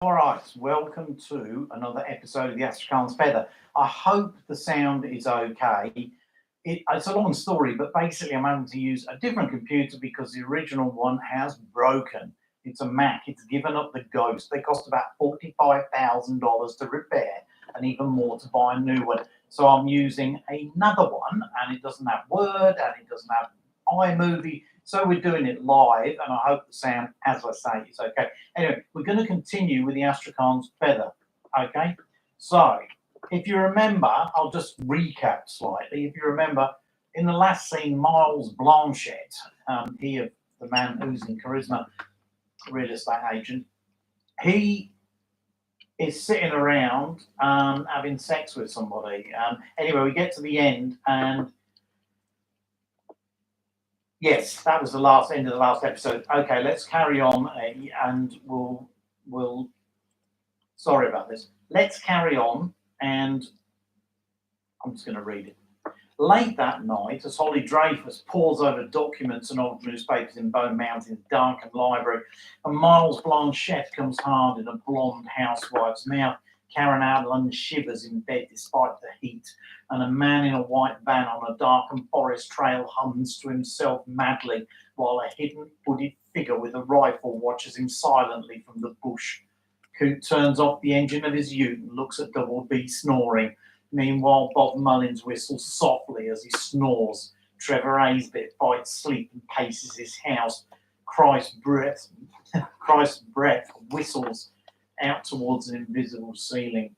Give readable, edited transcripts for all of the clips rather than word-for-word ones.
All right, welcome to another episode of the Astrakhan's Feather. I hope the sound is okay. It's a long story, but basically I'm having to use a different computer because the original one has broken. It's a Mac. It's given up the ghost. They cost about $45,000 to repair and even more to buy a new one. So I'm using another one, and it doesn't have Word and it doesn't have iMovie. So we're doing it live, and I hope the sound, as I say, is okay. Anyway, we're going to continue with the Astrakhan's Feather. Okay, so if you remember, I'll just recap slightly. If you remember, in the last scene, Miles Blanchett, the man who's in Charisma, real estate agent, he is sitting around having sex with somebody. Anyway, we get to the end, and yes, that was the last end of the last episode. Okay, let's carry on, and we'll. Sorry about this. Let's carry on, and I'm just going to read it. Late that night, as Holly Dreyfus pores over documents and old newspapers in Bone Mountain's darkened library, and Miles Blanchett comes hard in a blonde housewife's mouth, Karen Adlon shivers in bed despite the heat, and a man in a white van on a darkened forest trail hums to himself madly, while a hidden hooded figure with a rifle watches him silently from the bush. Coot turns off the engine of his ute and looks at Double B snoring. Meanwhile, Bob Mullins whistles softly as he snores. Trevor Aisbit fights sleep and paces his house. Christ's breath whistles out towards an invisible ceiling.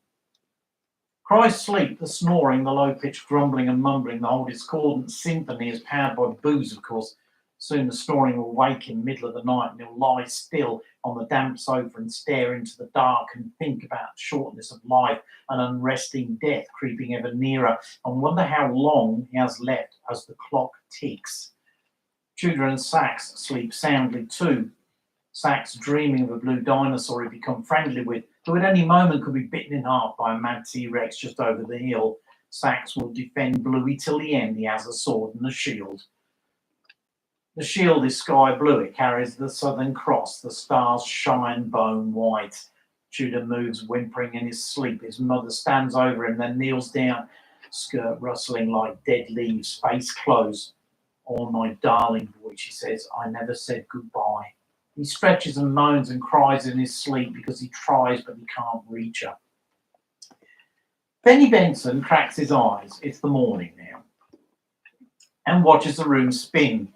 Christ's sleep, the snoring, the low-pitched grumbling and mumbling, the whole discordant symphony is powered by booze, of course. Soon the snoring will wake in the middle of the night, and he'll lie still on the damp sofa and stare into the dark and think about the shortness of life and unresting death creeping ever nearer, and wonder how long he has left as the clock ticks. Tudor and Sachs sleep soundly too. Sachs dreaming of a blue dinosaur he'd become friendly with, who at any moment could be bitten in half by a mad T-Rex just over the hill. Sachs will defend Bluey till the end. He has a sword and a shield. The shield is sky blue. It carries the Southern Cross. The stars shine bone white. Tudor moves, whimpering in his sleep. His mother stands over him, then kneels down, skirt rustling like dead leaves, face closed. "Oh, my darling boy," she says, "I never said goodbye." He stretches and moans and cries in his sleep because he tries, but he can't reach her. Benny Benson cracks his eyes. It's the morning now. And watches the room spin.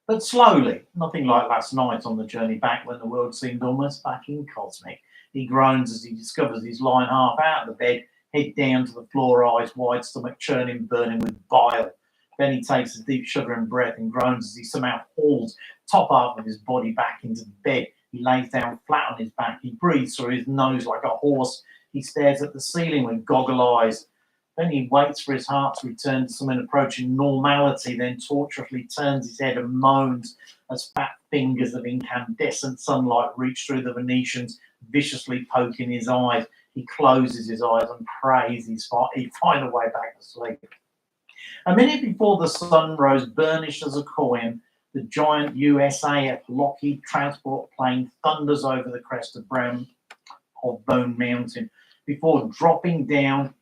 But slowly, nothing like last night on the journey back when the world seemed almost back in cosmic. He groans as he discovers he's lying half out of the bed, head down to the floor, eyes wide, stomach churning, burning with bile. Then he takes a deep shuddering breath and groans as he somehow hauls top half of his body back into the bed. He lays down flat on his back. He breathes through his nose like a horse. He stares at the ceiling with goggle eyes. Then he waits for his heart to return to something approaching normality, then torturously turns his head and moans as fat fingers of incandescent sunlight reach through the Venetians, viciously poking his eyes. He closes his eyes and prays he'd find a way back to sleep. A minute before the sun rose, burnished as a coin, the giant USAF Lockheed transport plane thunders over the crest of Bone Mountain before dropping down.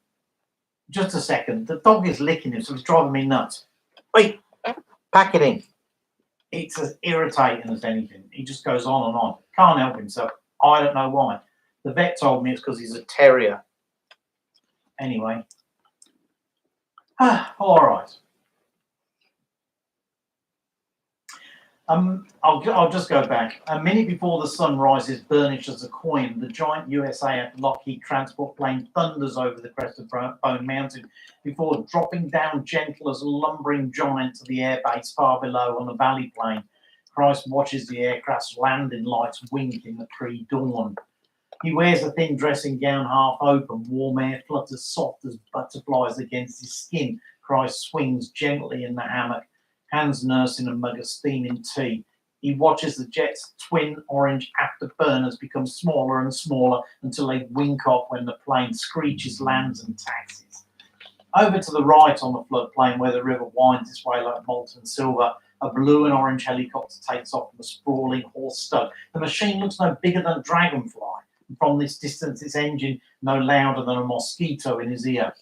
Just a second. The dog is licking him, so it's driving me nuts. Wait, pack it in. It's as irritating as anything. He just goes on and on. Can't help himself. I don't know why. The vet told me it's because he's a terrier. Anyway. All right. I'll just go back. A minute before the sun rises, burnished as a coin, the giant USAF Lockheed transport plane thunders over the crest of Bone Mountain before dropping down gentle as a lumbering giant to the airbase far below on the valley plain. Christ watches the aircraft's landing lights wink in the pre-dawn. He wears a thin dressing gown half open. Warm air flutters soft as butterflies against his skin. Christ swings gently in the hammock, hands nursing a mug of steaming tea. He watches the jet's twin orange afterburners become smaller and smaller until they wink off when the plane screeches, lands and taxis. Over to the right on the floodplain, where the river winds its way like molten silver, a blue and orange helicopter takes off from a sprawling horse stud. The machine looks no bigger than a dragonfly. and from this distance its engine no louder than a mosquito in his ear.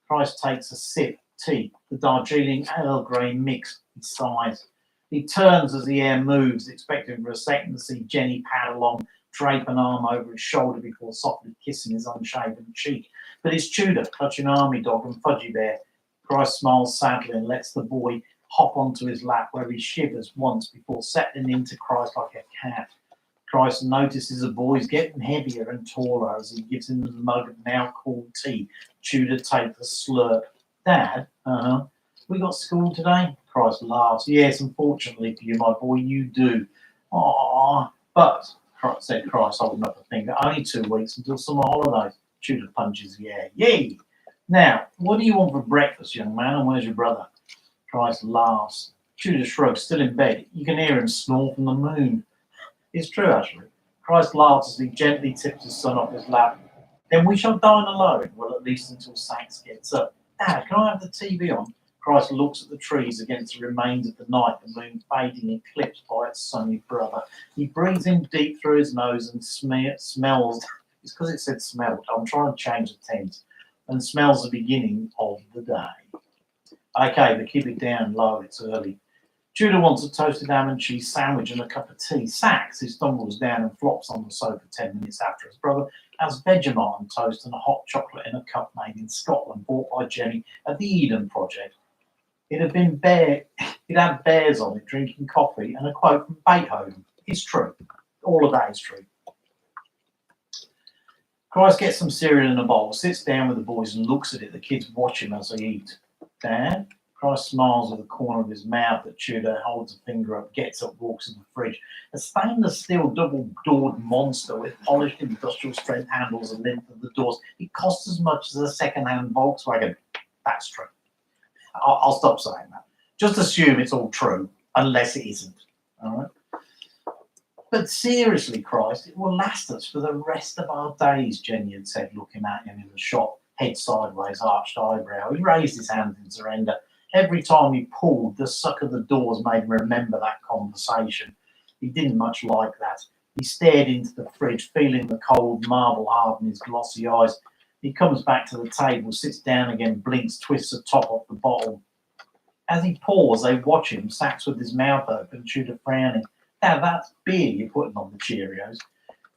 Christ takes a sip. Tea, the Darjeeling Earl Grey mix. He sighs. He turns as the air moves, expecting for a second to see Jenny pad along, drape an arm over his shoulder before softly kissing his unshaven cheek. But it's Tudor, clutching Army Dog and Fudgy Bear. Christ smiles sadly and lets the boy hop onto his lap, where he shivers once before settling into Christ like a cat. Christ notices the boy's getting heavier and taller as he gives him the mug of now cool tea. Tudor takes a slurp. Dad, we got school today? Christ laughs. Yes, unfortunately for you, my boy, you do. Ah, but, said Christ, holding up a finger, only 2 weeks until summer holidays. Tudor punches the air. Yay! Now, what do you want for breakfast, young man, and where's your brother? Christ laughs. Tudor shrugs, still in bed. You can hear him snore from the moon. It's true, actually. Christ laughs as he gently tips his son off his lap. Then we shall dine alone, well, at least until Sachs gets up. Dad, can I have the TV on? Christ looks at the trees against the remains of the night, the moon fading, eclipsed by its sunny brother. He breathes in deep through his nose and smells. It's because it said smelled. I'm trying to change the tense. And smells the beginning of the day. Okay, but keep it down low. It's early. Tudor wants a toasted ham and cheese sandwich and a cup of tea. Sachs, who stumbles down and flops on the sofa 10 minutes after his brother, has Vegemite and toast and a hot chocolate in a cup made in Scotland, bought by Jenny at the Eden Project. It had bears on it drinking coffee and a quote from Beethoven. It's true. All of that is true. Christ gets some cereal in a bowl, sits down with the boys and looks at it. The kids watch him as they eat. Dad? Christ smiles with the corner of his mouth at Tudor, holds a finger up, gets up, walks in the fridge. A stainless steel double-doored monster with polished industrial strength handles the length of the doors. It costs as much as a second-hand Volkswagen. That's true. I'll stop saying that. Just assume it's all true, unless it isn't. All right? But seriously, Christ, it will last us for the rest of our days, Jenny had said, looking at him in the shop, head sideways, arched eyebrow. He raised his hand in surrender. Every time he pulled, the suck of the doors made him remember that conversation. He didn't much like that. He stared into the fridge, feeling the cold marble harden his glossy eyes. He comes back to the table, sits down again, blinks, twists the top off the bottle. As he pours, they watch him, Sachs with his mouth open, Tudor frowning. Now that's beer you're putting on the Cheerios.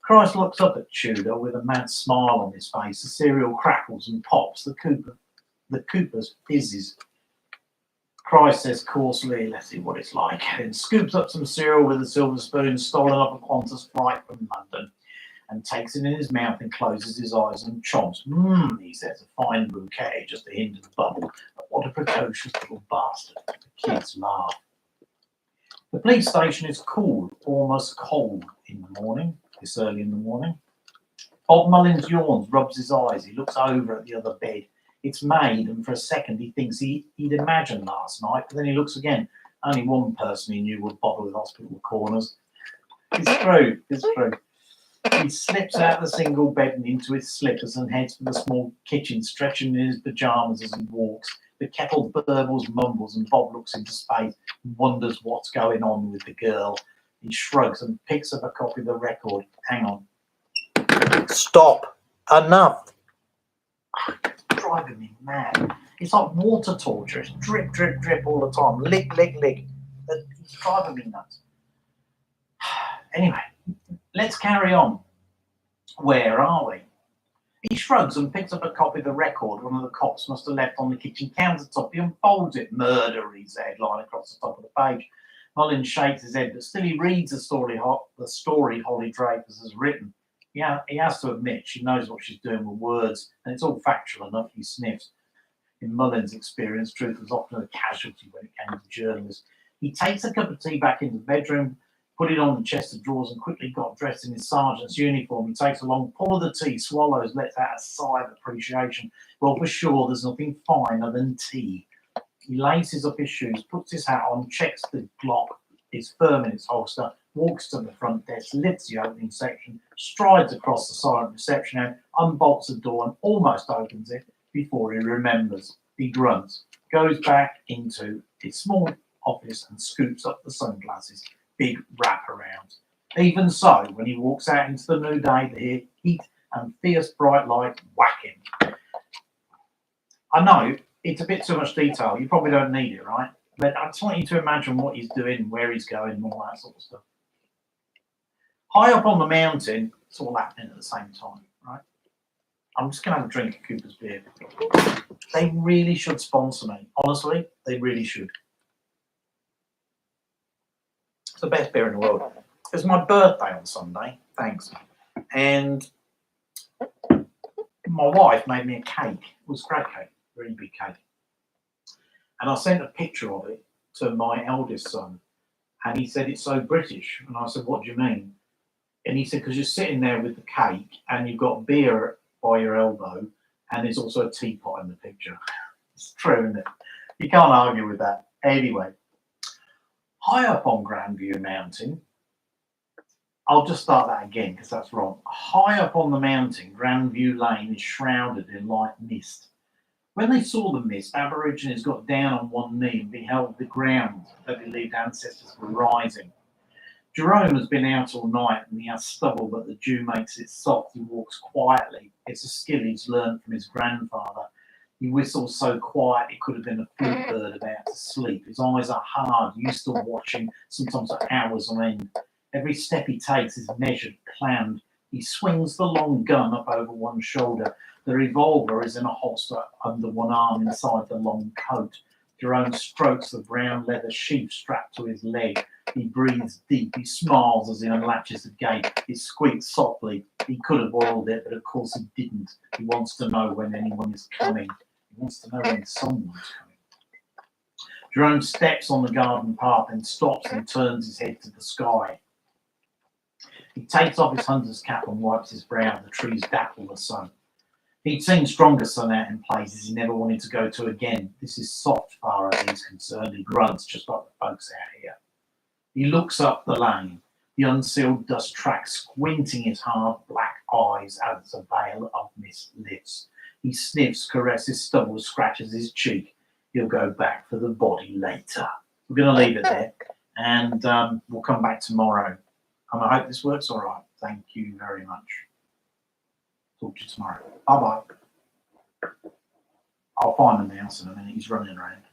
Christ looks up at Tudor with a mad smile on his face. The cereal crackles and pops. The Cooper's fizzes. Christ says coarsely, let's see what it's like, and scoops up some cereal with a silver spoon, stolen up a Qantas flight from London, and takes it in his mouth and closes his eyes and chomps. He says, a fine bouquet, just a hint of the bubble. But what a precocious little bastard. The kids laugh. The police station is cool, almost cold in the morning, this early in the morning. Bob Mullins yawns, rubs his eyes. He looks over at the other bed. It's made, and for a second he thinks he'd imagined last night, but then he looks again. Only one person he knew would bother with hospital corners. It's true, it's true. He slips out the single bed and into his slippers and heads for the small kitchen, stretching in his pyjamas as he walks. The kettle burbles, mumbles, and Bob looks into space and wonders what's going on with the girl. He shrugs and picks up a copy of the record. Hang on. Stop. Enough. Driving me mad. It's like water torture. It's drip, drip, drip all the time. Lick, lick, lick. It's driving me nuts. Anyway, let's carry on. Where are we? He shrugs and picks up a copy of the record one of the cops must have left on the kitchen countertop. He unfolds it. Murder, reads the headline across the top of the page. Mullins shakes his head, but still he reads the story Holly Dreyfus has written. Yeah, he has to admit she knows what she's doing with words, and it's all factual enough. He sniffs. In Mullins' experience, truth was often a casualty when it came to journalists. He takes a cup of tea back into the bedroom, put it on the chest of drawers, and quickly got dressed in his sergeant's uniform. He takes a long pull of the tea, swallows, lets out a sigh of appreciation. Well, for sure, there's nothing finer than tea. He laces up his shoes, puts his hat on, checks the Glock is firm in its holster, walks to the front desk, lifts the opening section, strides across the silent reception area, unbolts the door and almost opens it before he remembers. He grunts, goes back into his small office and scoops up the sunglasses. Big wraparound. Even so, when he walks out into the new day, the heat and fierce bright light whack him. I know it's a bit too much detail. You probably don't need it, right? But I just want you to imagine what he's doing, where he's going, and all that sort of stuff. High up on the mountain, it's all happening at the same time, right? I'm just going to have a drink of Cooper's beer. They really should sponsor me. Honestly, they really should. It's the best beer in the world. It was my birthday on Sunday. Thanks. And my wife made me a cake. It was a great cake, really big cake. And I sent a picture of it to my eldest son. And he said, it's so British. And I said, what do you mean? And he said, because you're sitting there with the cake and you've got beer by your elbow and there's also a teapot in the picture. It's true, isn't it? You can't argue with that. Anyway, high up on Grandview Mountain, I'll just start that again because that's wrong. High up on the mountain, Grandview Lane is shrouded in light mist. When they saw the mist, Aborigines got down on one knee and beheld the ground that believed ancestors were rising. Jerome has been out all night and he has stubble, but the dew makes it soft. He walks quietly. It's a skill he's learned from his grandfather. He whistles so quiet it could have been a flute bird about to sleep. His eyes are hard, used to watching, sometimes for hours on end. Every step he takes is measured, planned. He swings the long gun up over one shoulder. The revolver is in a holster under one arm inside the long coat. Jerome strokes the brown leather sheath strapped to his leg. He breathes deep. He smiles as he unlatches the gate. He squeaks softly. He could have oiled it, but of course he didn't. He wants to know when anyone is coming. He wants to know when someone's coming. Jerome steps on the garden path and stops and turns his head to the sky. He takes off his hunter's cap and wipes his brow. The trees dapple the sun. He'd seen stronger sun out in places he never wanted to go to again. This is soft far as he's concerned. He grunts just like the folks out here. He looks up the lane, the unsealed dust track, squinting his hard black eyes as a veil of mist lifts. He sniffs, caresses stubble, scratches his cheek. He'll go back for the body later. We're going to leave it there, and we'll come back tomorrow. And I hope this works all right. Thank you very much. Talk to you tomorrow. Bye-bye. I'll find the mouse in a minute. He's running around.